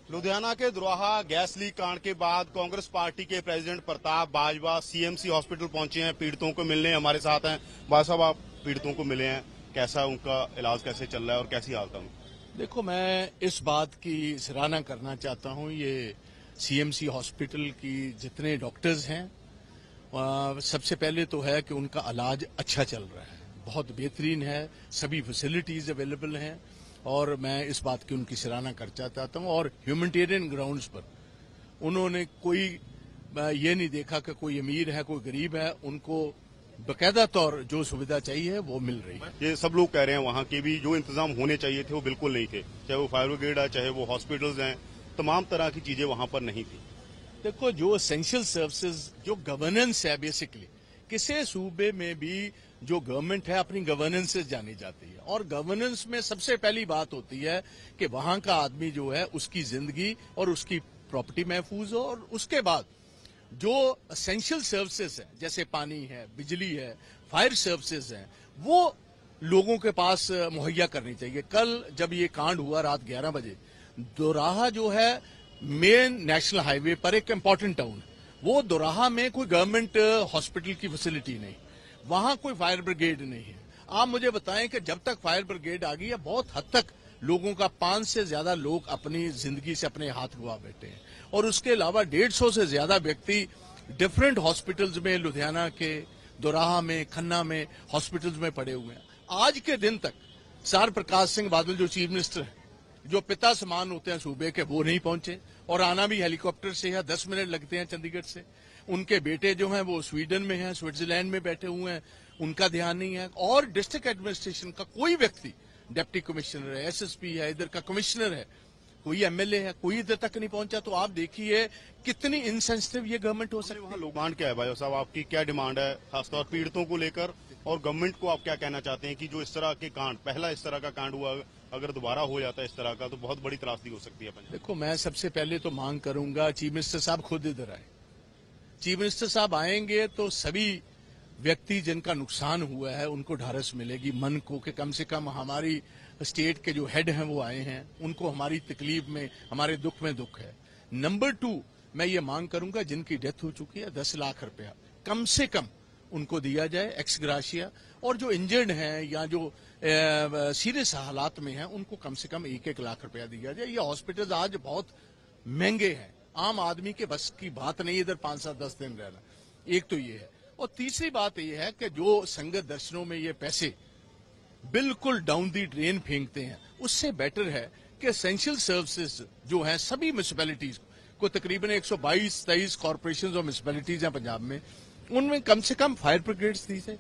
लुधियाना के दुराहा gas leak कांड के बाद कांग्रेस पार्टी के president Pratap Bajwa CMC hospital पहुंचे हैं, पीड़ितों को मिलने हमारे साथ हैं। बाजवा साहब, आप पीड़ितों को मिले हैं, कैसा उनका इलाज कैसे चल रहा है और कैसी हालत है? देखो, मैं इस बात की सराहना करना चाहता हूं, ये सीएमसी हॉस्पिटल की जितने डॉक्टर्स हैं, सबसे पहले तो है कि उनका इलाज अच्छा चल रहा है, बहुत बेहतरीन है, सभी फैसिलिटीज अवेलेबल हैं और मैं इस बात की उनकी सराहना करना चाहता हूं। और ह्यूमैनिटेरियन ग्राउंड्स पर उन्होंने कोई ये नहीं देखा कि कोई अमीर है कोई गरीब है, उनको बकायदा तौर जो सुविधा चाहिए वो मिल रही है। ये सब लोग कह रहे हैं वहां के भी जो इंतजाम होने चाहिए थे वो बिल्कुल नहीं थे, चाहे वो फायर ब्रिगेड है, चाहे वो हॉस्पिटल्स हैं, तमाम तरह की चीजें वहां पर नहीं थी। देखो, जो एसेंशियल सर्विसेज, जो गवर्नेंस है, बेसिकली किसी सूबे में भी जो गवर्नमेंट है अपनी गवर्नेंस से जानी जाती है और गवर्नेंस में सबसे पहली बात होती है कि वहां का आदमी जो है उसकी जिंदगी और उसकी प्रॉपर्टी महफूज हो, और उसके बाद जो एसेंशियल सर्विसेज हैं जैसे पानी है, बिजली है, फायर सर्विसेज हैं, वो लोगों के पास मुहैया करनी चाहिए। कल जब ये कांड हुआ रात 11 बजे, दोराहा जो है मेन नेशनल हाईवे पर एक इम्पोर्टेंट टाउन है, वो दोराहा में कोई गवर्नमेंट हॉस्पिटल की फैसिलिटी नहीं, वहां कोई फायर ब्रिगेड नहीं है। आप मुझे बताएं कि जब तक फायर ब्रिगेड आ गई है, बहुत हद तक लोगों का 5 से ज्यादा लोग अपनी जिंदगी से अपने हाथ गवा बैठे हैं और उसके अलावा 150 से ज्यादा व्यक्ति डिफरेंट हॉस्पिटल्स में, लुधियाना के, दोराहा में, खन्ना में हॉस्पिटल्स में पड़े हुए हैं। आज के दिन तक सर प्रकाश सिंह बादल जो चीफ मिनिस्टर हैं, जो पिता समान होते हैं सूबे के, वो नहीं पहुंचे और आना भी हेलीकॉप्टर से है, 10 मिनट लगते हैं चंडीगढ़ से। उनके बेटे जो हैं वो स्वीडन में हैं, स्विट्जरलैंड में बैठे हुए हैं, उनका ध्यान नहीं है। और डिस्ट्रिक्ट एडमिनिस्ट्रेशन का कोई व्यक्ति, डिप्टी कमिश्नर है, एसएसपी है, इधर का कमिश्नर है, कोई एमएलए है, कोई इधर तक नहीं पहुंचा। तो आप देखिए कितनी इनसेंसिटिव ये गवर्नमेंट हो सकती है। वहाँ डिमांड क्या है भाई साहब, आपकी क्या डिमांड है खासतौर पीड़ितों को लेकर, और गवर्नमेंट को आप क्या कहना चाहते हैं कि जो इस तरह के कांड, पहला इस तरह का कांड हुआ, अगर दोबारा हो जाता है इस तरह का तो बहुत बड़ी त्रासदी हो सकती है? देखो, मैं सबसे पहले तो मांग करूंगा चीफ मिनिस्टर साहब खुद इधर आए। चीफ मिनिस्टर साहब आएंगे तो सभी व्यक्ति जिनका नुकसान हुआ है उनको ढारस मिलेगी, मन को, कि कम से कम हमारी स्टेट के जो हेड हैं वो आए हैं, उनको हमारी तकलीफ में, हमारे दुख में दुख है। नंबर 2, मैं ये मांग करूंगा जिनकी डेथ हो चुकी है 10 लाख रुपया कम से कम उनको दिया जाए एक्स ग्राशिया, और जो इंजर्ड हैं या जो सीरियस हालात में हैं उनको कम से कम 1-1 लाख रुपया दिया जाए। ये हॉस्पिटल आज बहुत महंगे हैं, आम आदमी के बस की बात नहीं इधर 5-7-10 दिन रहना। एक तो ये है, और तीसरी बात ये है कि जो संगत दर्शनों में ये पैसे बिल्कुल डाउन दी ड्रेन फेंकते हैं, उससे बेटर है कि एसेंशियल सर्विसेज जो हैं सभी म्यूनिसिपैलिटीज को, तकरीबन 122-23 कॉर्पोरेशन और म्यूनिसिपैलिटीज हैं पंजाब में, उनमें कम से कम फायर ब्रिगेड्स दी जाए।